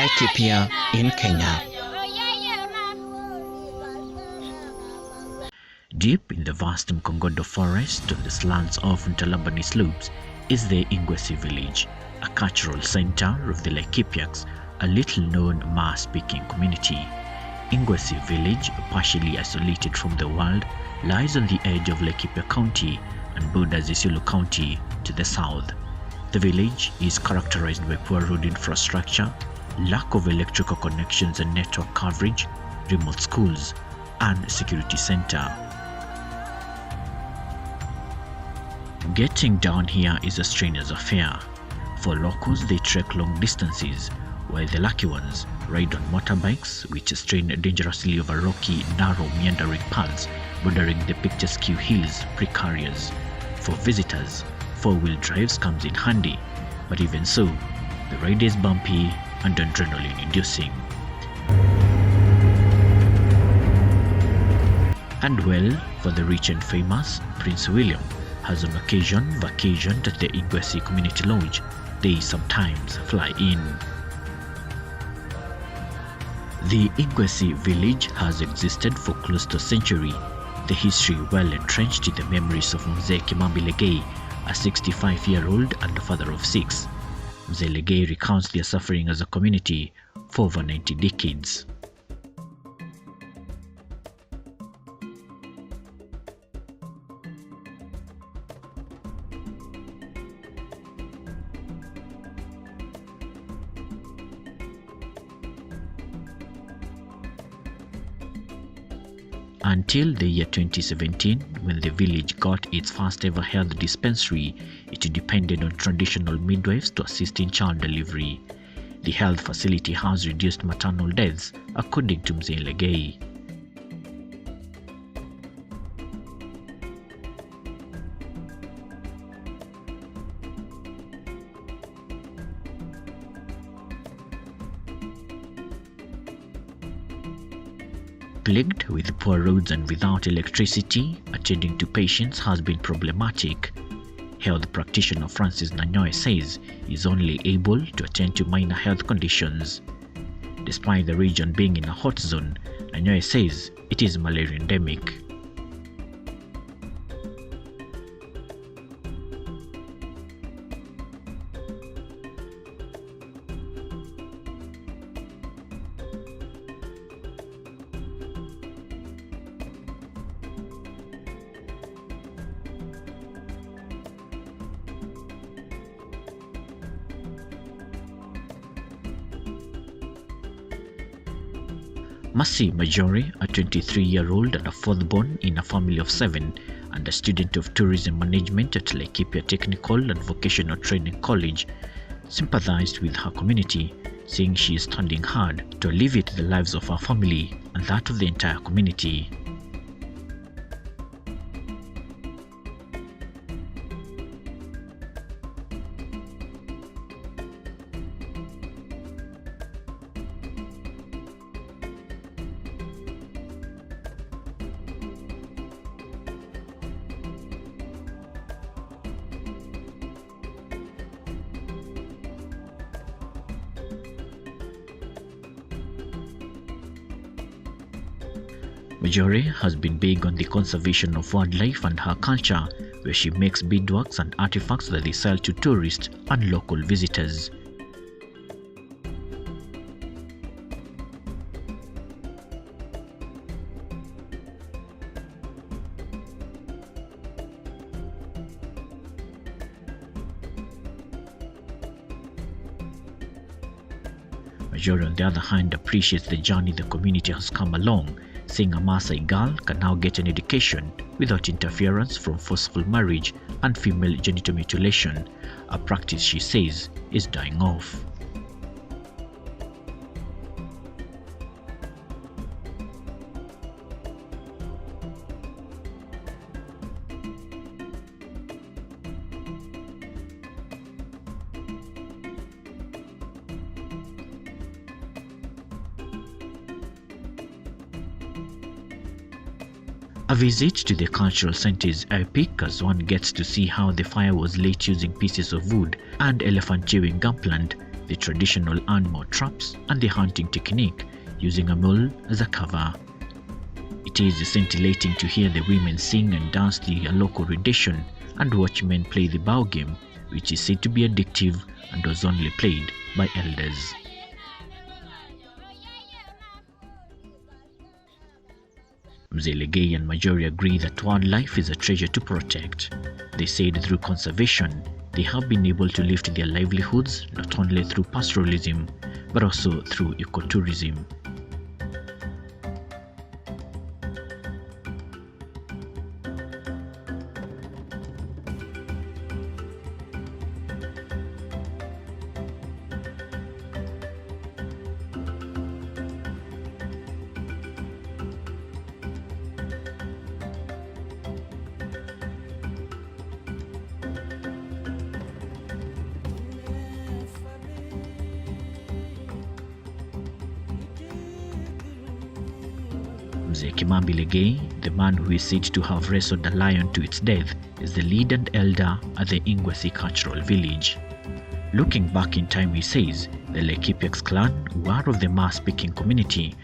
Laikipia in Kenya. Deep in the vast Mkongodo forest on the slants of Ntalabani slopes is the Ngwesi village, a cultural center of the Laikipiaks, a little-known Ma-speaking community. Ngwesi village, partially isolated from the world, lies on the edge of Laikipia County and borders Isiolo County to the south. The village is characterized by poor road infrastructure, lack of electrical connections and network coverage, remote schools, and security center. Getting down here is a strenuous affair. For locals, they trek long distances, while the lucky ones ride on motorbikes which strain dangerously over rocky, narrow, meandering paths bordering the picturesque hills precarious. For visitors, four-wheel drives comes in handy, but even so, the ride is bumpy and adrenaline-inducing. And well, for the rich and famous, Prince William has on occasion vacationed at the Ngwesi Community Lodge. They sometimes fly in. The Ngwesi village has existed for close to a century, the history well entrenched in the memories of Mzee Kimambi Legei, a 65-year-old and a father of 6. Mzee Legei recounts their suffering as a community for over 90 decades. Until the year 2017, when the village got its first ever health dispensary, it depended on traditional midwives to assist in child delivery. The health facility has reduced maternal deaths, according to Mzee Legei. Plagued with poor roads and without electricity, attending to patients has been problematic. Health practitioner Francis Nanyoe says he is only able to attend to minor health conditions. Despite the region being in a hot zone, Nanyoe says it is malaria endemic. Mercy Majori, a 23-year-old and a fourth-born in a family of 7, and a student of tourism management at Laikipia Technical and Vocational Training College, sympathized with her community, saying she is standing hard to alleviate the lives of her family and that of the entire community. Majori has been big on the conservation of wildlife and her culture, where she makes beadworks and artifacts that they sell to tourists and local visitors. Majori, on the other hand, appreciates the journey the community has come along, saying a Maasai girl can now get an education without interference from forceful marriage and female genital mutilation, a practice she says is dying off. A visit to the cultural center is epic as one gets to see how the fire was lit using pieces of wood and elephant chewing gum plant the traditional animal traps, and the hunting technique using a mule as a cover. It is scintillating to hear the women sing and dance the local rendition and watch men play the bow game, which is said to be addictive and was only played by elders. Mzee Legei and Majori agree that wildlife is a treasure to protect. They said through conservation, they have been able to lift their livelihoods not only through pastoralism, but also through ecotourism. Mzee Kimambi Legei, the man who is said to have wrestled the lion to its death, is the lead and elder at the Ngwesi Cultural Village. Looking back in time, he says, the Laikipia clan, who are of the Ma-speaking community,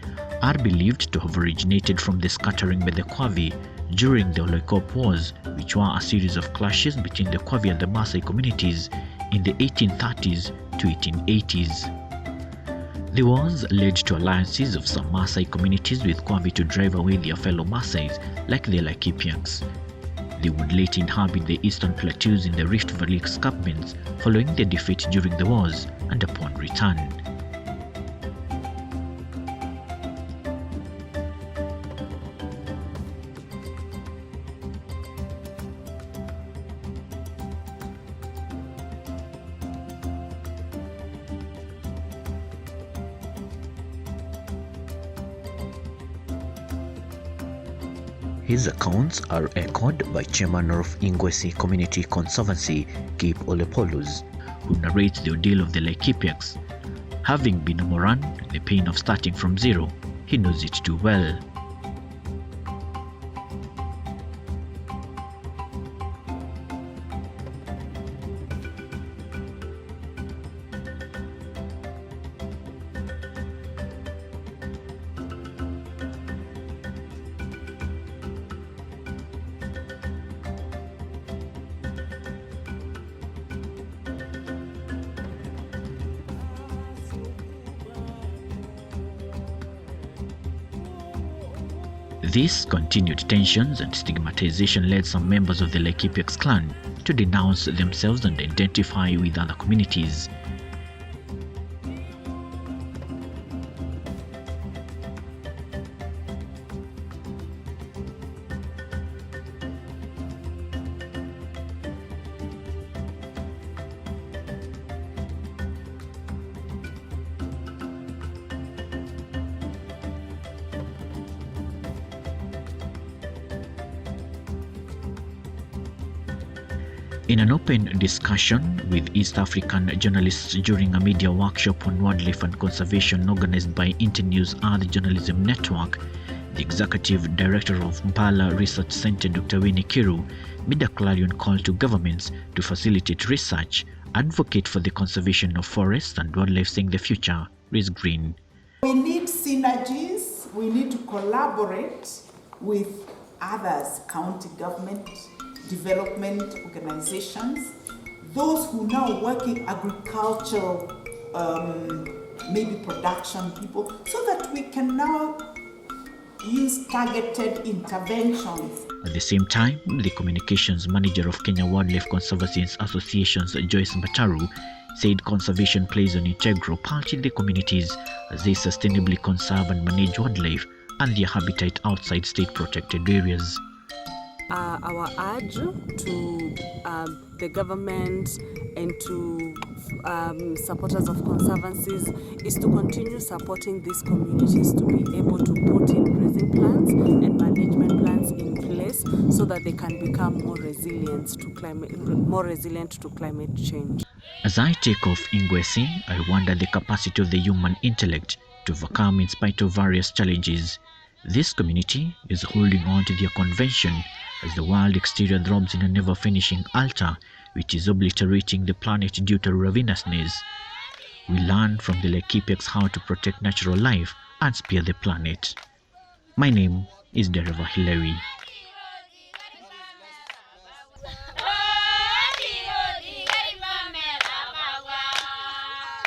are believed to have originated from the scattering by the Kwavi during the Loikop Wars, which were a series of clashes between the Kwavi and the Maasai communities in the 1830s to 1880s. The wars led to alliances of some Maasai communities with Kwavi to drive away their fellow Maasais like the Laikipians. They would later inhabit the eastern plateaus in the Rift Valley escarpments following their defeat during the wars and upon return. His accounts are echoed by Chairman of Ngwesi Community Conservancy, Kip Olepolus, who narrates the ordeal of the Laikipians. Having been a Moran, the pain of starting from zero, he knows it too well. These continued tensions and stigmatization led some members of the Laikipia clan to denounce themselves and identify with other communities. In an open discussion with East African journalists during a media workshop on wildlife and conservation organized by Internews Earth Journalism Network, the executive director of Mpala Research Center, Dr. Winnie Kiru, made a clarion call to governments to facilitate research, advocate for the conservation of forests and wildlife, saying the future is green. We need synergies, we need to collaborate with others, county government, development organizations, those who now work in agricultural, maybe production people, so that we can now use targeted interventions. At the same time, the communications manager of Kenya Wildlife Conservancy Associations, Joyce Mbataru, said conservation plays an integral part in the communities as they sustainably conserve and manage wildlife and their habitat outside state protected areas. Our urge to the government and to supporters of conservancies is to continue supporting these communities to be able to put in grazing plans and management plans in place so that they can become more resilient to climate change. As I take off Ngwesi, I wonder the capacity of the human intellect to overcome in spite of various challenges. This community is holding on to their convention as the world exterior throbs in a never-finishing altar which is obliterating the planet due to ravinousness. we learn from the Laikipiaks how to protect natural life and spare the planet. My name is Ndereva Hillary.